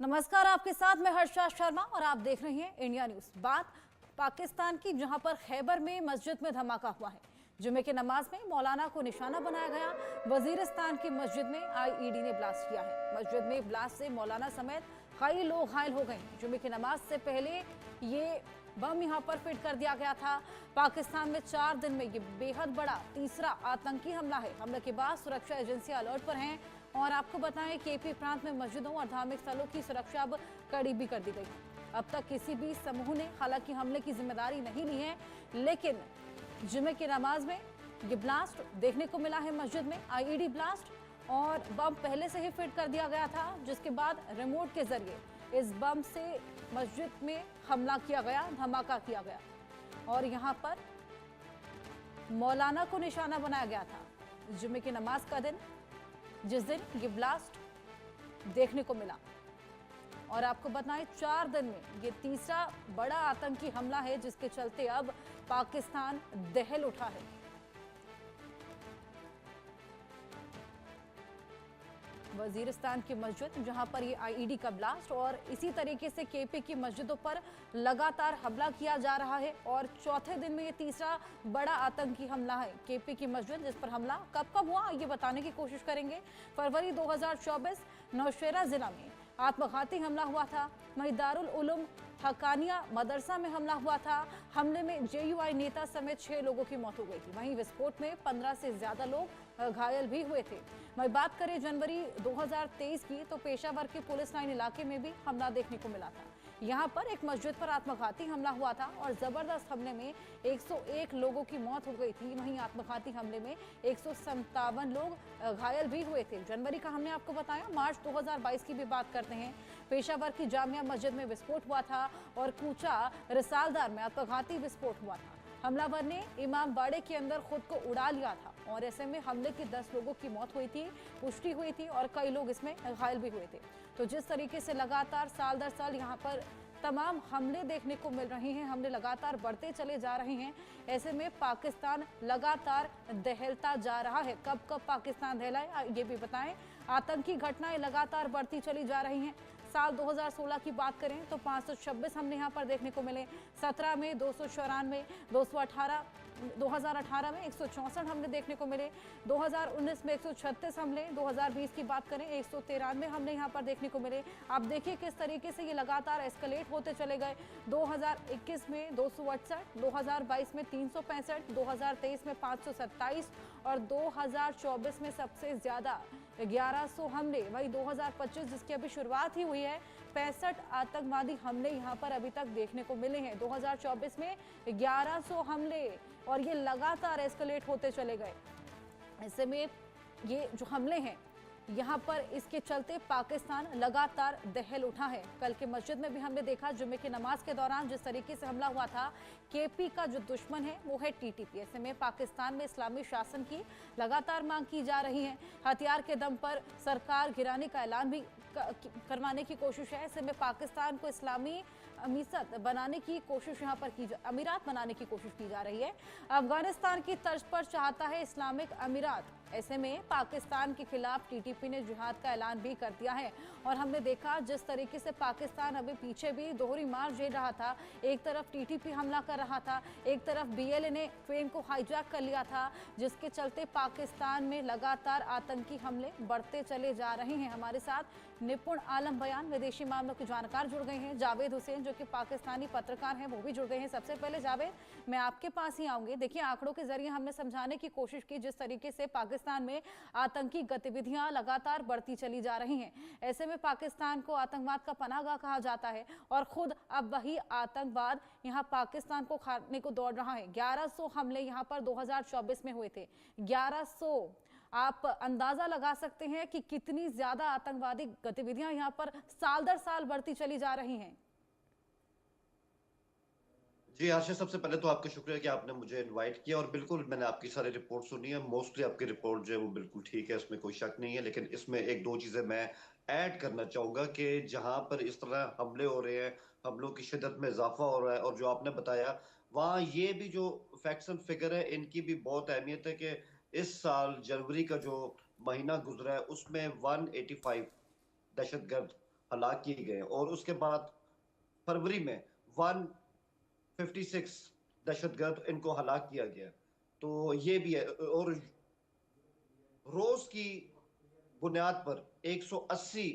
नमस्कार, आपके साथ मैं हर्षा शर्मा और आप देख रहे हैं इंडिया न्यूज। बात पाकिस्तान की, जहां पर खैबर में मस्जिद में धमाका हुआ है। जुमे की नमाज में मौलाना को निशाना बनाया गया। वजीरिस्तान की मस्जिद में आईईडी ने ब्लास्ट किया है। मस्जिद में ब्लास्ट से मौलाना समेत कई लोग घायल हो गए। जुमे की नमाज से पहले ये बम यहां पर फिट कर दिया गया था। पाकिस्तान में 4 दिन में ये बेहद बड़ा तीसरा आतंकी हमला है। हमले के बाद सुरक्षा एजेंसियां अलर्ट पर हैं और आपको बताएं कि केपी प्रांत में मस्जिदों और धार्मिक स्थलों की सुरक्षा अब कड़ी भी कर दी गई है। अब तक किसी भी समूह ने हालांकि हमले की जिम्मेदारी नहीं ली है, लेकिन जुमे की नमाज में ये ब्लास्ट देखने को मिला है। मस्जिद में आईईडी ब्लास्ट और बम पहले से ही फिट कर दिया गया था, जिसके बाद रिमोट के जरिए इस बम से मस्जिद में हमला किया गया, धमाका किया गया और यहाँ पर मौलाना को निशाना बनाया गया था। जुमे की नमाज का दिन, जिस दिन ये ब्लास्ट देखने को मिला। और आपको बताएं, 4 दिन में ये तीसरा बड़ा आतंकी हमला है, जिसके चलते अब पाकिस्तान दहल उठा है। वजीरिस्तान की मस्जिद, जहां पर ये आईईडी का ब्लास्ट और इसी तरीके से केपी की मस्जिदों पर लगातार हमला किया जा रहा है और चौथे दिन में ये तीसरा बड़ा आतंकी हमला है। केपी की मस्जिद, जिस पर हमला कब हुआ ये बताने की कोशिश करेंगे। फरवरी 2024 नौशेरा जिला में आत्मघाती हमला हुआ था। वहीं दारुल उलूम हकानिया मदरसा में हमला हुआ था। हमले में जेयूआई नेता समेत 6 लोगों की मौत हो गई थी। वहीं विस्फोट में 15 से ज्यादा लोग घायल भी हुए थे। वहीं बात करें जनवरी 2023 की, तो पेशावर के पुलिस लाइन इलाके में भी हमला देखने को मिला था। यहाँ पर एक मस्जिद पर आत्मघाती हमला हुआ था और जबरदस्त हमले में 101 लोगों की मौत हो गई थी। वहीं आत्मघाती हमले में 157 लोग घायल भी हुए थे। जनवरी का हमने आपको बताया। मार्च 2022 की भी बात करते हैं। पेशावर की जामिया मस्जिद में विस्फोट हुआ था और कूचा रिसालदार में आत्मघाती विस्फोट हुआ था। हमलावर ने इमाम बाड़े के अंदर खुद को उड़ा लिया था और ऐसे में हमले की 10 लोगों की मौत हुई थी, पुष्टि हुई थी और कई लोग इसमें घायल भी हुए थे। तो जिस तरीके से लगातार साल दर साल यहाँ पर तमाम हमले देखने को मिल रहे हैं, हमले लगातार बढ़ते चले जा रहे हैं, ऐसे में पाकिस्तान लगातार दहलता जा रहा है। कब पाकिस्तान दहला है ये भी बताएं। आतंकी घटनाएं लगातार बढ़ती चली जा रही हैं। साल 2016 की बात करें तो 526 हमले यहाँ पर देखने को मिले। 17 में 294, 2018 में 164 हमले देखने को मिले। 2019 में 136 हमले। 2020 की बात करें 193 हमले यहाँ पर देखने को मिले। आप देखिए किस तरीके से ये लगातार एस्केलेट होते चले गए। 2021 में 268, 2022 में 365, 2023 में 527 और 2024 में सबसे ज्यादा 1100 हमले। वही 2025 जिसकी अभी शुरुआत ही हुई है, 65 आतंकवादी हमले यहाँ पर अभी तक देखने को मिले हैं। 2024 में 1100 हमले और ये लगातार एस्केलेट होते चले गए। ऐसे में ये जो हमले हैं यहाँ पर, इसके चलते पाकिस्तान लगातार दहल उठा है। कल के मस्जिद में भी हमने देखा, जुमे की नमाज के दौरान जिस तरीके से हमला हुआ था। केपी का जो दुश्मन है वो है टीटीपी। ऐसे में पाकिस्तान में इस्लामी शासन की लगातार मांग की जा रही है। हथियार के दम पर सरकार गिराने का ऐलान भी करवाने की कोशिश है। ऐसे में पाकिस्तान को इस्लामी अमीरत बनाने की कोशिश यहाँ पर अमीरात बनाने की कोशिश की जा रही है। अफगानिस्तान की तर्ज पर चाहता है इस्लामिक अमीरात। ऐसे में पाकिस्तान के खिलाफ टीटीपी ने जिहाद का ऐलान भी कर दिया है और हमने देखा जिस तरीके से पाकिस्तान अभी पीछे भी दोहरी मार झेल रहा था। एक तरफ टीटीपी हमला कर रहा था, एक तरफ बीएलए ने ट्रेन को हाईजैक कर लिया था, जिसके चलते पाकिस्तान में लगातार आतंकी हमले बढ़ते चले जा रहे हैं। हमारे साथ निपुण आलम बयान, विदेशी मामलों के जानकार जुड़ गए हैं। जावेद हुसैन जो कि पाकिस्तानी पत्रकार हैं, वो भी जुड़ गए हैं। सबसे पहले जावेद, मैं आपके पास ही आऊंगी। देखिए, आंकड़ों के जरिए हमने समझाने की कोशिश की जिस तरीके से पाकिस्तान में आतंकी गतिविधियां लगातार बढ़ती चली जा रही हैं। ऐसे में पाकिस्तान को आतंकवाद का पनाहगाह कहा जाता है और खुद अब वही आतंकवाद यहां पाकिस्तान को खाने को दौड़ रहा है। 1100 हमले यहां पर 2024 में हुए थे। 1100, आप अंदाजा लगा सकते हैं कि कितनी ज्यादा आतंकवादी गतिविधियां यहां पर साल दर साल बढ़ती चली जा रही हैं। जी आशा, सबसे पहले तो आपका शुक्रिया कि आपने मुझे इनवाइट किया और बिल्कुल मैंने आपकी सारी रिपोर्ट सुनी है। मोस्टली आपकी रिपोर्ट जो है वो बिल्कुल ठीक है, इसमें कोई शक नहीं है। लेकिन इसमें एक दो चीजें मैं ऐड करना चाहूंगा कि जहां पर इस तरह हमले हो रहे हैं, हमलों की शिद्दत में इजाफा हो रहा है और जो आपने बताया वहाँ ये भी जो फैक्ट्स एंड फिगर है इनकी भी बहुत अहमियत है कि इस साल जनवरी का जो महीना गुजरा है उसमें 185 दहशतगर्द हलाक किए गए और उसके बाद फरवरी में 156 दहशतगर्द इनको हलाक किया गया। तो ये भी है। और रोज की बुनियाद पर 180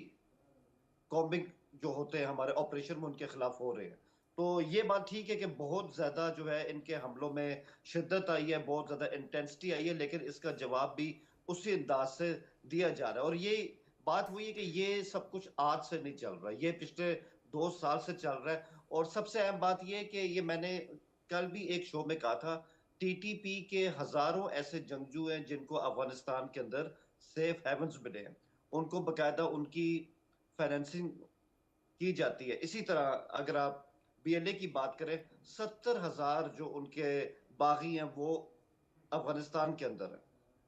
कॉम्बिंग जो होते हैं हमारे ऑपरेशन में उनके खिलाफ हो रहे हैं। तो ये बात ठीक है कि बहुत ज्यादा जो है इनके हमलों में शिद्दत आई है, बहुत ज्यादा इंटेंसिटी आई है, लेकिन इसका जवाब भी उसी अंदाज से दिया जा रहा है। और ये बात हुई है कि ये सब कुछ आज से नहीं चल रहा, ये पिछले 2 साल से चल रहा है। और सबसे अहम बात ये है कि ये मैंने कल भी एक शो में कहा था, टीटीपी के हजारों ऐसे जंगजू हैं जिनको अफगानिस्तान के अंदर सेफ हेवन्स मिले हैं, उनको बकायदा उनकी फाइनेंसिंग की जाती है। इसी तरह अगर आप बीएलए की बात करें, 70,000 जो उनके बागी हैं वो अफगानिस्तान के अंदर है।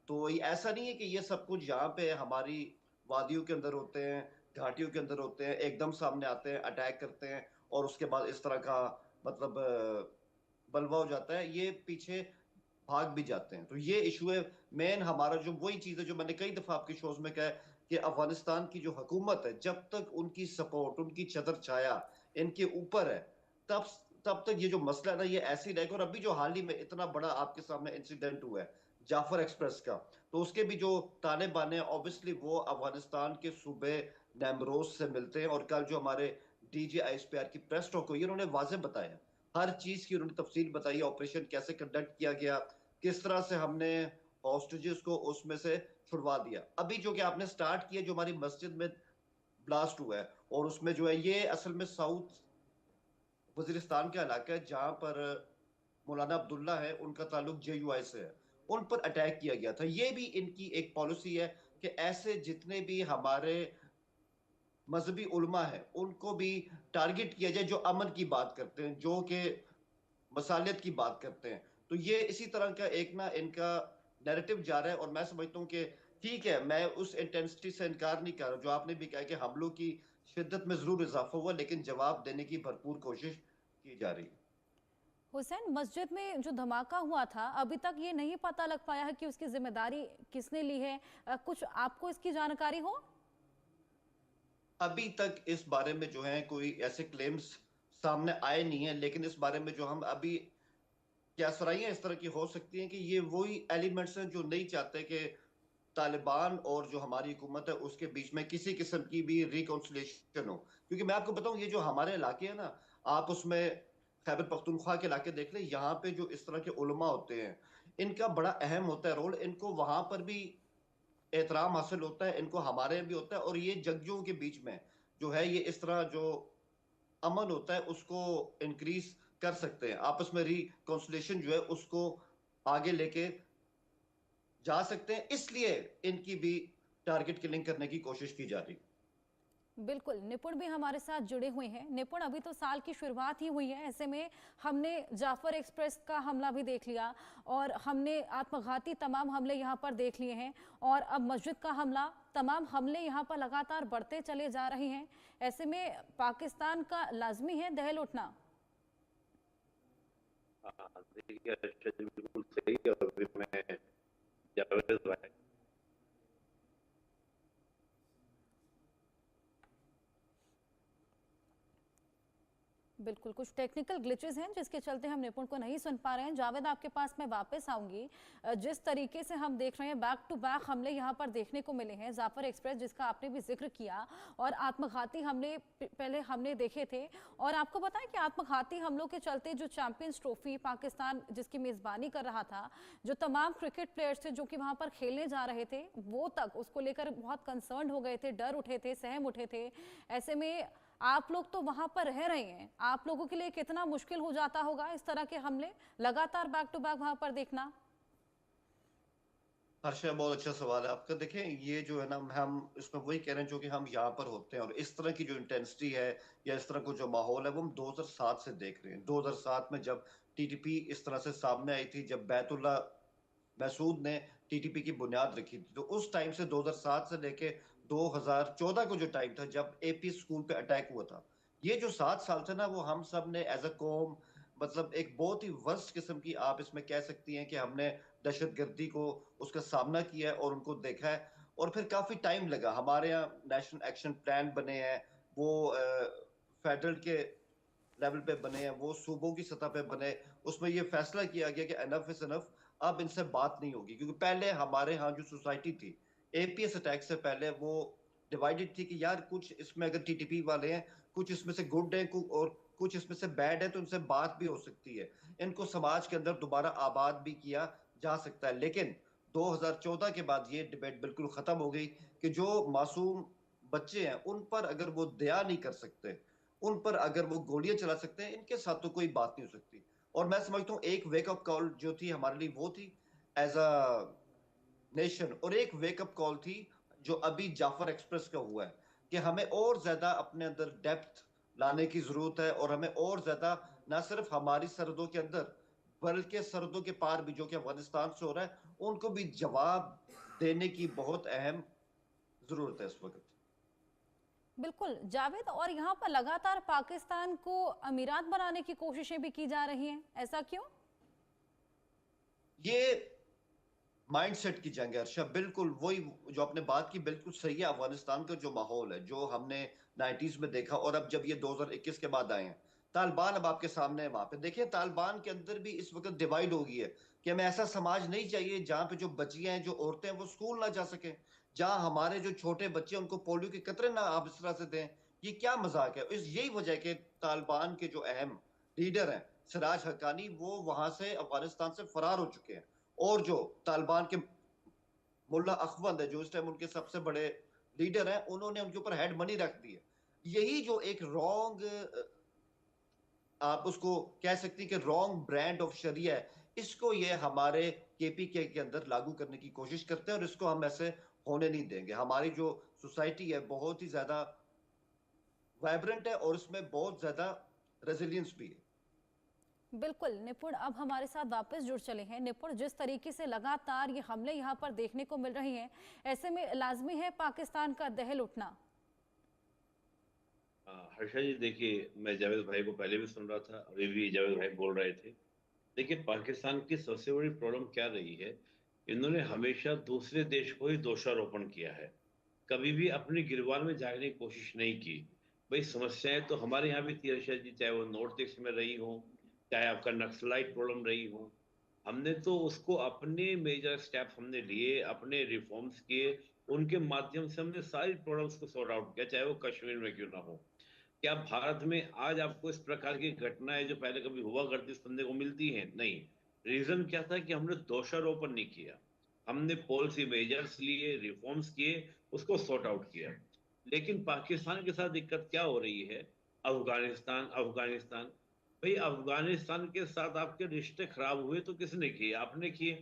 तो ये ऐसा नहीं है कि ये सब कुछ यहाँ पे हमारी वादियों के अंदर होते हैं, घाटियों के अंदर होते हैं, एकदम सामने आते हैं, अटैक करते हैं और उसके बाद इस तरह का मतलब बलवा हो जाता है। ये पीछे भाग भी जाते हैं। तो ये इशू है मेन हमारा। जो वही चीज है जो मैंने कई दफा आपके शोज में कहा है कि अफगानिस्तान की जो हुकूमत है, जब तक उनकी सपोर्ट, उनकी छतर छाया इनके ऊपर है, तब तब तक ये जो मसला है ना ये ऐसे ही रहेगा। और अभी जो हाल ही में इतना बड़ा आपके सामने इंसिडेंट हुआ है जाफर एक्सप्रेस का, तो उसके भी जो ताने बाने ऑब्वियसली वो अफगानिस्तान के सूबे नैमरोज से मिलते हैं। और कल जो हमारे डीजी आईएसपीआर की प्रेस टॉक हुई, उन्होंने वाज़ेह बताया, हर चीज की उन्होंने तफसील बताई, ऑपरेशन कैसे कंडक्ट किया गया, किस तरह से हमने हॉस्टेजेस को उसमें से छुड़वा दिया। अभी जो कि आपने स्टार्ट किया, जो हमारी मस्जिद में ब्लास्ट हुआ है, और उसमें जो है ये असल में साउथ वजीरिस्तान का इलाका है जहां पर मौलाना अब्दुल्ला है, उनका ताल्लुक जेयूआई से है, उन पर अटैक किया गया था। ये भी इनकी एक पॉलिसी है कि ऐसे जितने भी हमारे मजहबी उलमा है उनको भी टारगेट किया जाए, जो अमन की बात करते हैं, जो कि मसालियत की बात करते हैं। तो ये इसी तरह का एक ना इनका नैरेटिव जा रहा है। और मैं समझता हूँ कि ठीक है, मैं उस इंटेंसिटी से इनकार नहीं कर रहा जो आपने भी कहा कि हमलों की शिद्दत में जरूर इजाफा हुआ, लेकिन जवाब देने की भरपूर कोशिश की जा रही है। हुसैन, मस्जिद में जो धमाका हुआ था अभी तक ये नहीं पता लग पाया है कि उसकी जिम्मेदारी किसने ली है। कुछ आपको इसकी जानकारी हो? अभी तक इस बारे में जो है कोई ऐसे क्लेम्स सामने आए नहीं है, लेकिन इस बारे में जो हम अभी क्या सराइयां इस तरह की हो सकती हैं कि ये वही एलिमेंट्स हैं जो नहीं चाहते कि तालिबान और जो हमारी हुकूमत है उसके बीच में किसी किस्म की भी रिकॉन्सिलेशन हो। क्योंकि मैं आपको बताऊं, ये जो हमारे इलाके हैं ना, आप उसमें खैबर पख्तूनख्वा के इलाके देख लें, यहाँ पे जो इस तरह के उलमा होते हैं इनका बड़ा अहम होता है रोल। इनको वहां पर भी एहतराम हासिल होता है, इनको हमारे यहाँ भी होता है। और ये जंगजुओं के बीच में जो है ये इस तरह जो अमन होता है उसको इंक्रीज कर सकते हैं, आपस में रिकॉन्सिलेशन जो है उसको आगे लेके जा सकते हैं। इसलिए इनकी भी टारगेट किलिंग करने की कोशिश की जा रही है। बिल्कुल, निपुण भी हमारे साथ जुड़े हुए हैं। निपुण, अभी तो साल की शुरुआत ही हुई है, ऐसे में हमने जाफर एक्सप्रेस का हमला भी देख लिया और हमने आत्मघाती तमाम हमले यहाँ पर देख लिए हैं, और अब मस्जिद का हमला, तमाम हमले यहाँ पर लगातार बढ़ते चले जा रहे हैं। ऐसे में पाकिस्तान का लाजमी है दहल उठना। हाँ, देखिए अर्शद जी बिल्कुल सही है। और अभी मैं जावेद भाई बिल्कुल, कुछ टेक्निकल ग्लिचेस हैं जिसके चलते हम निपुण को नहीं सुन पा रहे हैं। जावेद, आपके पास मैं वापस आऊंगी। जिस तरीके से हम देख रहे हैं बैक टू बैक हमले यहाँ पर देखने को मिले हैं, जाफर एक्सप्रेस जिसका आपने भी जिक्र किया, और आत्मघाती हमले पहले हमने देखे थे। और आपको बताएं कि आत्मघाती हमलों के चलते जो चैंपियंस ट्रॉफी पाकिस्तान जिसकी मेज़बानी कर रहा था, जो तमाम क्रिकेट प्लेयर्स थे जो कि वहाँ पर खेलने जा रहे थे, वो तक उसको लेकर बहुत कंसर्न हो गए थे, डर उठे थे, सहम उठे थे। ऐसे में आप लोग तो वहां पर रह रहे हैं, आप लोगों के लिए कितना मुश्किल हो जाता होगा इस तरह के हमले लगातार बैक टू बैक वहां पर देखना? हर्षा, बहुत अच्छा सवाल है आपका। देखें, ये जो है ना, हम इसमें वही कह रहे हैं जो कि हम यहाँ पर होते हैं, और इस तरह की जो इंटेंसिटी है या इस तरह का जो माहौल है वो हम 2007 से देख रहे हैं। 2007 में जब टीटीपी इस तरह से सामने आई थी, जब बैतुल्ला मैसूद ने टीटीपी की बुनियाद रखी थी, तो उस टाइम से 2007 से लेके 2014 को जो टाइम था जब एपी स्कूल पे अटैक हुआ था, ये जो 7 साल थे ना, वो हम सब ने एज अ कौम मतलब एक बहुत ही वर्स्ट किस्म की, आप इसमें कह सकती हैं कि हमने दहशतगर्दी को उसका सामना किया है और उनको देखा है। और फिर काफी टाइम लगा, हमारे यहाँ नेशनल एक्शन प्लान बने हैं, वो फेडरल के लेवल पे बने हैं, वो सूबों की सतह पे बने, उसमें ये फैसला किया गया कि एनफ इज एनफ, अब इनसे बात नहीं होगी। क्योंकि पहले हमारे यहाँ जो सोसाइटी थी एपीएस अटैक से पहले, वो डिवाइडेड थी कि यार कुछ इसमें अगर टीटीपी वाले हैं, कुछ इसमें से गुड है और कुछ इसमें से बैड है, तो इनसे बात भी हो सकती है, इनको समाज के अंदर दोबारा आबाद भी किया जा सकता है। लेकिन 2014 के बाद ये डिबेट बिल्कुल खत्म हो गई कि जो मासूम बच्चे हैं उन पर अगर वो दया नहीं कर सकते, उन पर अगर वो गोलियां चला सकते हैं, इनके साथ तो कोई बात नहीं हो सकती। और मैं समझता हूँ एक वेकअप कॉल जो थी हमारे लिए वो थी एज अ नेशन, और एक वेकअप कॉल थी जो अभी जाफर एक्सप्रेस का हुआ है कि हमें और ज्यादा अपने अंदर डेप्थ लाने की जरूरत है, और हमें और ज्यादा ना सिर्फ हमारी सरहदों के अंदर बल्कि सरहदों के पार भी जो कि अफगानिस्तान से हो रहा है, उनको भी जवाब देने की बहुत अहम जरूरत है इस वक्त। बिल्कुल जावेद, और यहाँ पर लगातार पाकिस्तान को अमीरात बनाने की कोशिशें भी की जा रही हैं, ऐसा क्यों? ये माइंडसेट की जंग है अर्षा, बिल्कुल वही जो आपने बात की बिल्कुल सही है। अफगानिस्तान का जो माहौल है, जो हमने 90s में देखा, और अब जब ये 2021 के बाद आए हैं, तालिबान अब आपके सामने है। वहां पे देखिए तालिबान के अंदर भी इस वक्त डिवाइड हो गई है कि हमें ऐसा समाज नहीं चाहिए जहां पे जो बच्चियां हैं, जो औरतें हैं, वो स्कूल ना जा सके, जहां हमारे जो छोटे बच्चे हैं उनको पोलियो के कतरे ना आप इस तरह से दें। ये क्या मजाक है? इस यही वजह है कि तालिबान के जो अहम लीडर हैं सिराज हक्कानी, वो वहां से अफगानिस्तान से फरार हो चुके हैं। और जो तालिबान के मुल्ला अखवंद है, जो इस टाइम उनके सबसे बड़े लीडर हैं, उन्होंने उनके ऊपर हेड मनी रख दी है। यही जो एक रॉन्ग, आप उसको कह सकती कि रॉन्ग ब्रांड ऑफ शरिया है, इसको ये हमारे केपीके के अंदर लागू करने की कोशिश करते हैं, और इसको हम ऐसे होने नहीं देंगे। हमारी जो सोसाइटी है बहुत ही ज्यादा वाइब्रेंट है, और इसमें बहुत ज्यादा रेजिलियंस भी है। बिल्कुल निपुण अब हमारे साथ वापस जुड़ चले हैं। निपुण, जिस तरीके से लगातार ये हमले यहाँ पर देखने को मिल रहे हैं, ऐसे में लाजमी है पाकिस्तान का दहल उठना। हर्षा जी देखिए, मैं जावेद भाई को पहले भी सुन रहा था, अभी भी जावेद भाई बोल रहे थे। देखिए, पाकिस्तान की सबसे बड़ी प्रॉब्लम क्या रही है, इन्होंने हमेशा दूसरे देश को ही दोषारोपण किया है, कभी भी अपनी गिरबान में झांकने की कोशिश नहीं की। भाई समस्याएं तो हमारे यहाँ भी थी हर्षा जी, चाहे वो नॉर्थ ईस्ट में रही हो, चाहे आपका नक्सलाइट प्रॉब्लम रही हो। हमने तो उसको अपने मेजर स्टेप हमने लिए, अपने रिफॉर्म्स किए, उनके माध्यम से हमने सारी प्रॉब्लम्स को सॉर्ट आउट किया, चाहे वो कश्मीर में क्यों ना हो। क्या भारत में आज आपको इस प्रकार की घटनाएं जो पहले कभी हुआ करती सुनने को मिलती हैं? नहीं। रीजन क्या था कि हमने दोषारोपण नहीं किया, हमने पॉलिसी मेजर्स लिए, रिफॉर्म्स किए, उसको सॉर्ट आउट किया। लेकिन पाकिस्तान के साथ दिक्कत क्या हो रही है? अफगानिस्तान अफगानिस्तान। भाई अफगानिस्तान के साथ आपके रिश्ते खराब हुए तो किसने किए? आपने किए।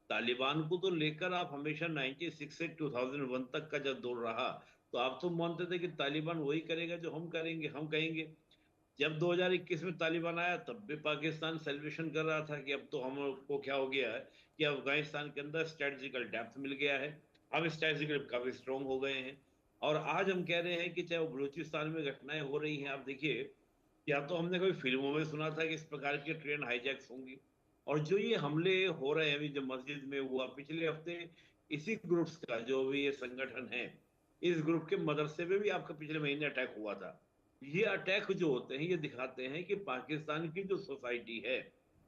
तालिबान को तो लेकर आप हमेशा 96 से 2001 तक का जब दौर रहा, तो आप तो मानते थे कि तालिबान वही करेगा जो हम करेंगे, हम कहेंगे। जब 2021 में तालिबान आया तब भी पाकिस्तान सेलिब्रेशन कर रहा था कि अब तो हमको क्या हो गया है कि अफगानिस्तान के अंदर स्ट्रेटजिकल डेप्थ मिल गया है, हम स्ट्रेटजिकल काफी स्ट्रांग हो गए हैं। और आज हम कह रहे हैं कि चाहे वो बलूचिस्तान में घटनाएं हो रही हैं, आप देखिए, या तो हमने कभी फिल्मों में सुना था कि इस प्रकार की ट्रेन हाईजैक्स होंगी, और जो ये हमले हो रहे हैं अभी, जो मस्जिद में हुआ पिछले हफ्ते, इसी ग्रुप्स का जो भी ये संगठन है, इस ग्रुप के मदरसे में भी आपका पिछले महीने अटैक हुआ था। ये अटैक जो होते हैं ये दिखाते हैं कि पाकिस्तान की जो सोसाइटी है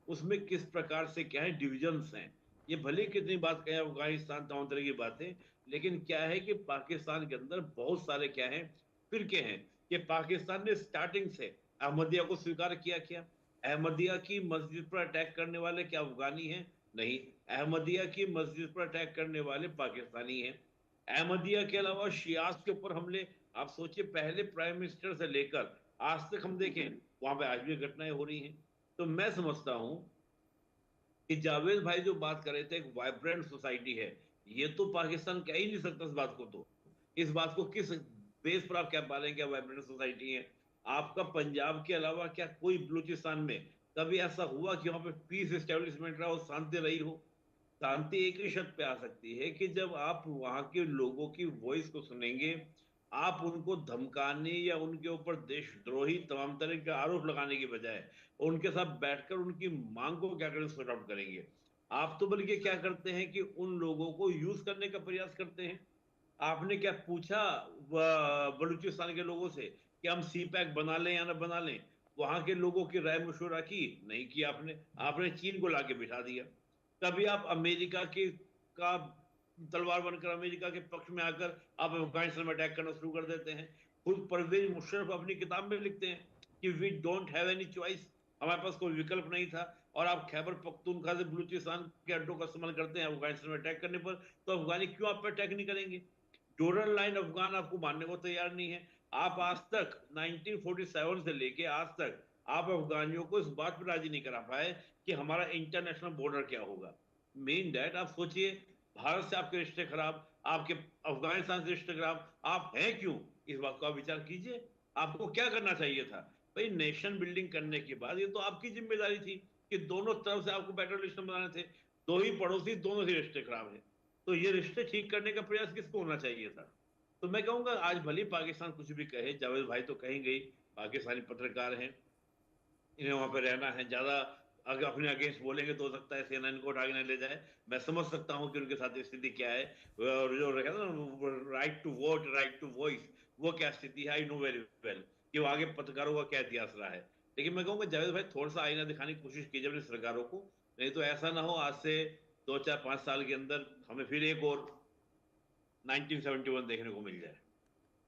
उसमें किस प्रकार से क्या है, डिविजन्स हैं। ये भले कितनी बात कहें अफगानिस्तान तमाम तरह की बातें, लेकिन क्या है कि पाकिस्तान के अंदर बहुत सारे क्या हैं, फिरके हैं। कि पाकिस्तान ने स्टार्टिंग से अहमदिया को स्वीकार किया क्या? अहमदिया की मस्जिद पर अटैक करने वाले क्या अफगानी हैं? नहीं। अहमदिया की मस्जिद पर अटैक करने वाले पाकिस्तानी हैं। अहमदिया के अलावा शियास के ऊपर हमले, आप सोचिए, पहले प्राइम मिनिस्टर से लेकर आज तक हम देखें, वहां पे आज भी घटनाएं हो रही हैं। तो मैं समझता हूं कि जावेद भाई जो बात कर रहे थे, एक वाइब्रेंट सोसाइटी है, ये तो पाकिस्तान कह ही नहीं सकता इस बात को। तो इस बात को किस बेस पर आप कह पा रहे हैं कि वाइब्रेंट सोसाइटी है? आपका पंजाब के अलावा क्या कोई बलूचिस्तान में कभी ऐसा हुआ कि वहां पे पीस एस्टेब्लिशमेंट रहा हो, शांति रही हो? शांति एक ही शर्त पे आ सकती है कि जब आप वहां के लोगों की वॉइस को सुनेंगे, आप उनको धमकाने या उनके ऊपर देशद्रोही तमाम तरह के आरोप लगाने की बजाय उनके साथ बैठकर उनकी मांग को क्या करें, सॉर्ट आउट करेंगे। आप तो बल्कि क्या करते हैं कि उन लोगों को यूज करने का प्रयास करते हैं। आपने क्या पूछा बलूचिस्तान के लोगों से कि हम सी पैक बना लें या ना बना लें? वहां के लोगों की राय मशवरा की? नहीं किया आपने। आपने चीन को लाके बिठा दिया। कभी आप अमेरिका के का तलवार बनकर अमेरिका के पक्ष में आकर आप अफगानिस्तान में अटैक करना शुरू कर देते हैं। खुद परवेज मुशर्रफ अपनी किताब में लिखते हैं कि we don't have any choice, हमारे पास कोई विकल्प नहीं था। और आप खैबर पख्तूनख्वा से बलूचिस्तान के अड्डों का इस्तेमाल करते हैं अफगानिस्तान में अटैक करने पर, तो अफगानी क्यों आप पर अटैक नहीं करेंगे? डोरन लाइन अफगान आपको मानने को तैयार नहीं है। आप आज तक 1947 से लेके आज तक आप अफगानियों को इस बात पर राजी नहीं करा पाए कि हमारा इंटरनेशनल बॉर्डर क्या होगा। मेन दैट आप सोचिए, भारत से आपके रिश्ते खराब, आपके अफगानिस्तान से रिश्ते खराब, आप हैं क्यों? इस बात का विचार कीजिए। आपको क्या करना चाहिए था भाई? नेशन बिल्डिंग करने के बाद ये तो आपकी जिम्मेदारी थी कि दोनों तरफ से आपको बेटर रिलेशन बनाने थे। दो ही पड़ोसी, दोनों से रिश्ते खराब है, तो ये रिश्ते ठीक करने का प्रयास किसको होना चाहिए था? तो मैं कहूंगा आज भले पाकिस्तान कुछ भी कहे, जावेद भाई तो कहेंगे ही, पाकिस्तानी पत्रकार हैं, इन्हें वहां पे रहना है ज्यादा। अगर अपने अगेंस्ट बोलेंगे तो हो सकता है सेना इनको उठा के न ले जाए। मैं समझ सकता हूँ कि उनके साथ स्थिति क्या है। और जो right to vote, right to voice, वो क्या स्थिति है, आई नो वेरी वेल कि वो आगे पत्रकारों का क्या इतिहास रहा है। लेकिन मैं कहूँगा जावेद भाई थोड़ा सा आईना दिखाने की कोशिश कीजिए अपनी सरकारों को। नहीं तो ऐसा ना हो आज से 2 4 5 साल के अंदर हमें फिर एक और 1971 देखने को मिल जाए।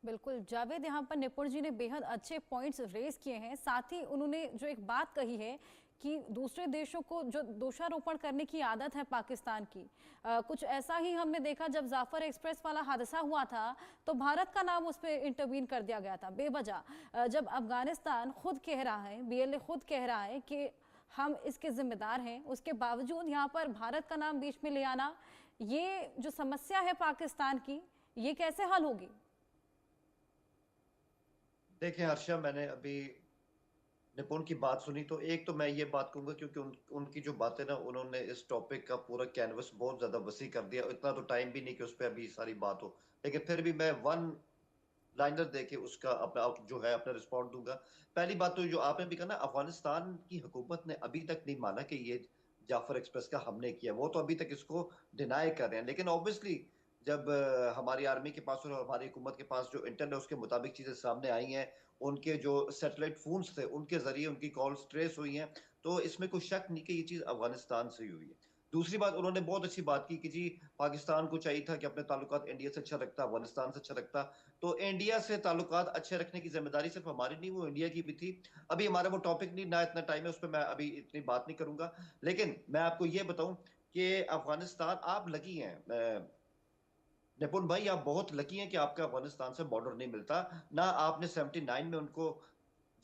बिल्कुल जावेद, यहाँ पर निपुण जी ने बेहद अच्छे पॉइंट्स रेज किए हैं। साथ ही उन्होंने जो एक बात कही है कि दूसरे देशों को जो दोषारोपण करने की आदत है पाकिस्तान की, कुछ ऐसा ही हमने देखा जब जाफर एक्सप्रेस वाला हादसा हुआ था तो भारत का नाम उस पर इंटरवीन कर दिया गया था बेवजह। जब अफगानिस्तान खुद कह रहा है, बीएलए खुद कह रहा है कि हम इसके जिम्मेदार हैं, उसके बावजूद यहाँ पर भारत का नाम बीच में ले आना, ये जो समस्या है पाकिस्तान की, ये कैसे हल होगी? देखिए हर्षा, मैंने अभी निपुण की बात सुनी तो एक तो मैं ये बात कहूंगा, क्योंकि उनकी जो बातें ना, उन्होंने इस टॉपिक का पूरा कैनवस बहुत ज्यादा वसी कर दिया। इतना तो टाइम भी नहीं कि उस पर अभी सारी बात हो, लेकिन फिर भी मैं वन लाइनर देके उसका अपना जो है अपना रिस्पॉन्ड दूंगा। पहली बात तो जो आपने भी कहा ना, अफगानिस्तान की हुकूमत ने अभी तक नहीं माना कि ये जाफर एक्सप्रेस का हमने किया। वो तो अभी तक इसको डिनाई कर रहे हैं, लेकिन ऑब्वियसली जब हमारी आर्मी के पास और हमारी हुकूमत के पास जो इंटरनेट उसके मुताबिक चीजें सामने आई हैं, उनके जो सैटेलाइट फोन्स थे उनके जरिए उनकी कॉल्स ट्रेस हुई हैं, तो इसमें कोई शक नहीं कि ये चीज अफगानिस्तान से ही हुई है। दूसरी बात, उन्होंने बहुत अच्छी बात की कि जी पाकिस्तान को चाहिए था कि अपने ताल्लुकात इंडिया से अच्छा रखता, अफगानिस्तान से अच्छा रखता। तो इंडिया से ताल्लुकात अच्छे रखने की जिम्मेदारी सिर्फ हमारी नहीं, वो इंडिया की भी थी। अभी हमारा वो टॉपिक नहीं, ना इतना टाइम है उस पर, मैं अभी इतनी बात नहीं करूंगा। लेकिन मैं आपको ये बताऊं कि अफगानिस्तान आप लकी हैं, निपुण भाई, आप बहुत लकी हैं कि आपका अफगानिस्तान से बॉर्डर नहीं मिलता। ना आपने 79 में उनको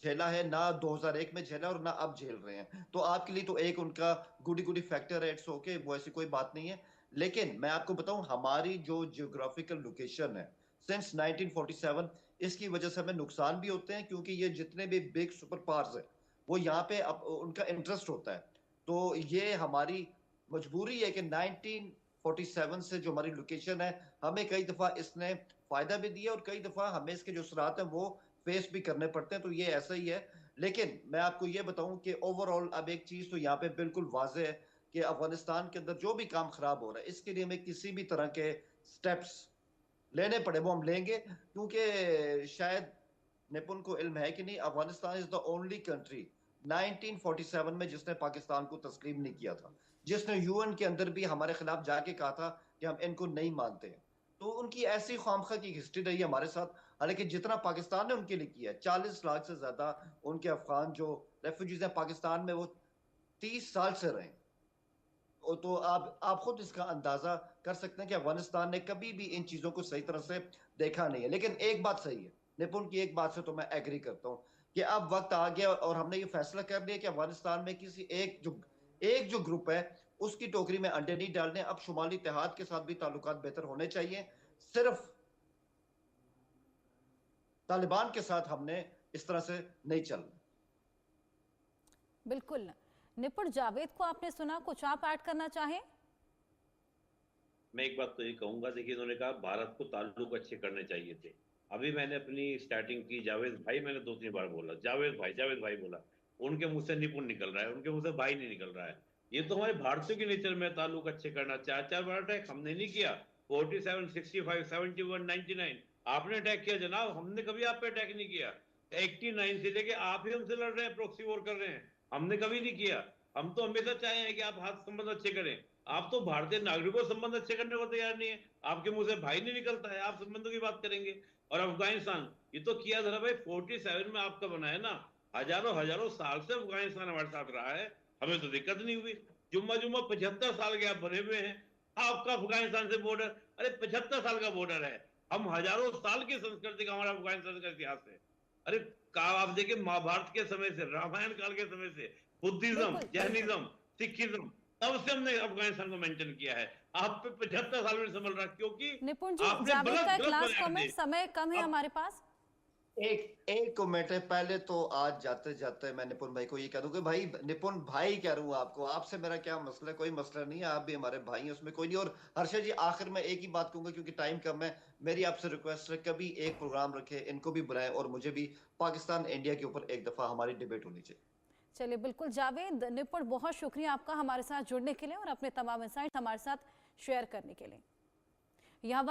झेला है, ना 2001 में झेला, और ना अब झेल रहे हैं। तो आपके लिए तो एक उनका गुडी गुडी फैक्टर है, इट्स ओके, वो ऐसी कोई बात नहीं है। लेकिन मैं आपको बताऊं, हमारी जो जियोग्राफिकल लोकेशन है सिंस 1947, इसकी वजह से हमें नुकसान भी होते हैं, क्योंकि ये जितने भी बिग सुपर पावर्स है वो यहाँ पे उनका इंटरेस्ट होता है। तो ये हमारी मजबूरी है कि 1947 से जो हमारी लोकेशन है, हमें कई दफा इसने फायदा भी दिया और कई दफा हमें इसके जो असरात हैं वो फेस भी करने पड़ते हैं। तो ये ऐसा ही है। लेकिन मैं आपको ये बताऊं कि ओवरऑल अब एक चीज तो यहाँ पे बिल्कुल वाजे है कि अफगानिस्तान के अंदर जो भी काम खराब हो रहा है, इसके लिए हमें किसी भी तरह के स्टेप्स लेने पड़े वो हम लेंगे, क्योंकि शायद निपुण को इल्म है कि नहीं, Afghanistan is the only country 1947 में जिसने पाकिस्तान को तस्लीम नहीं किया था, जिसने यूएन के अंदर भी हमारे खिलाफ जाके कहा था कि हम इनको नहीं मानते हैं। तो उनकी ऐसी खामखा की हिस्ट्री रही है हमारे साथ। हालांकि जितना पाकिस्तान ने उनके लिए किया है, 40 लाख से ज्यादा उनके अफगान जो रेफ्यूजीज हैं पाकिस्तान में, वो 30 साल से रहे। तो आप खुद इसका अंदाजा कर सकते हैं कि अफगानिस्तान ने कभी भी इन चीजों को सही तरह से देखा नहीं है। लेकिन एक बात सही है, निपुण की एक बात से तो मैं एग्री करता हूं कि अब वक्त आ गया और हमने ये फैसला कर लिया कि अफगानिस्तान में किसी एक जो ग्रुप है उसकी टोकरी में अंडे नहीं डालने। अब शुमाली इत्तेहाद के साथ भी ताल्लुकात बेहतर होने चाहिए। सिर्फ तालिबान के साथ हमने इस तरह से नहीं चलना। बिल्कुल। निपुण, जावेद को आपने सुना, कुछ आप ऐड करना चाहें? मैं एक बात तो ये कहूंगा, देखिए इन्होंने कहा भारत को ताल्लुक अच्छे करने चाहिए थे। अभी मैंने अपनी स्टार्टिंग की, जावेद भाई मैंने 2 3 बार बोला, जावेद भाई बोला। उनके मुंह से निपुण निकल रहा है, उनके मुंह से भाई नहीं निकल रहा है। ये तो हमारे भारतीयों की नेचर में ताल्लुक अच्छे करना। 4 4 बार अटैक हमने नहीं किया। 47, 65, 71, 99 आपने अटैक किया जनाब, हमने कभी आप पे अटैक नहीं किया। 89 से लेके आप ही हमसे लड़ रहे हैं, प्रॉक्सी वॉर कर रहे हैं। हमने कभी नहीं किया। हम तो हमेशा चाहे हैं कि आप हाथ संबंध अच्छे करें। आप तो भारतीय नागरिकों संबंध अच्छे करने को तैयार नहीं है। आपके मुंह से भाई नहीं निकलता है, आप संबंधों की बात करेंगे। और अफगानिस्तान, ये तो किया धरा भाई 47 में आपका बना है ना। हजारों हजारों साल से अफगानिस्तान हमारे साथ रहा है, हमें तो दिक्कत नहीं हुई। जुम्मा जुम्मा 75 साल के आप बने हुए हैं, आपका अफगानिस्तान से बॉर्डर, अरे 75 साल का बॉर्डर है। हम हजारों साल की संस्कृति का हमारा अफगानिस्तान का इतिहास है। अरे का आप देखिए महाभारत के समय से, रामायण काल के समय से, बुद्धिज्म, बिल्कुल बिल्कुल। जैनिज्म, सिखिज्म, तब से हमने अफगानिस्तान को मेंटेन किया है। आप पे 75 साल में संभल रहा, क्योंकि निपुण जी, आपने जावेद गलत का एक गलत लास्ट बनाया कमेंट, देश। समय कम है अब हमारे पास। एक कमेंट है। पहले तो आज जाते जाते मैं निपुण भाई को ये कह दूं कि भाई, निपुण भाई कह रहा हूं आपको, आपसे मेरा क्या मसला है? कोई मसला नहीं है, आप भी हमारे भाई हैं, उसमें कोई नहीं। और हर्षद जी, आखिर में एक ही बात कहूंगा क्योंकि टाइम कम है, मेरी आपसे रिक्वेस्ट है, कभी एक प्रोग्राम रखे, इनको भी बुलाएं और मुझे भी, पाकिस्तान इंडिया के ऊपर एक दफा हमारी डिबेट होनी चाहिए। चलिए बिल्कुल जावेद, निपुण, बहुत शुक्रिया आपका हमारे साथ जुड़ने के लिए और अपने तमाम इंसाइट हमारे साथ शेयर करने के लिए। यहाँ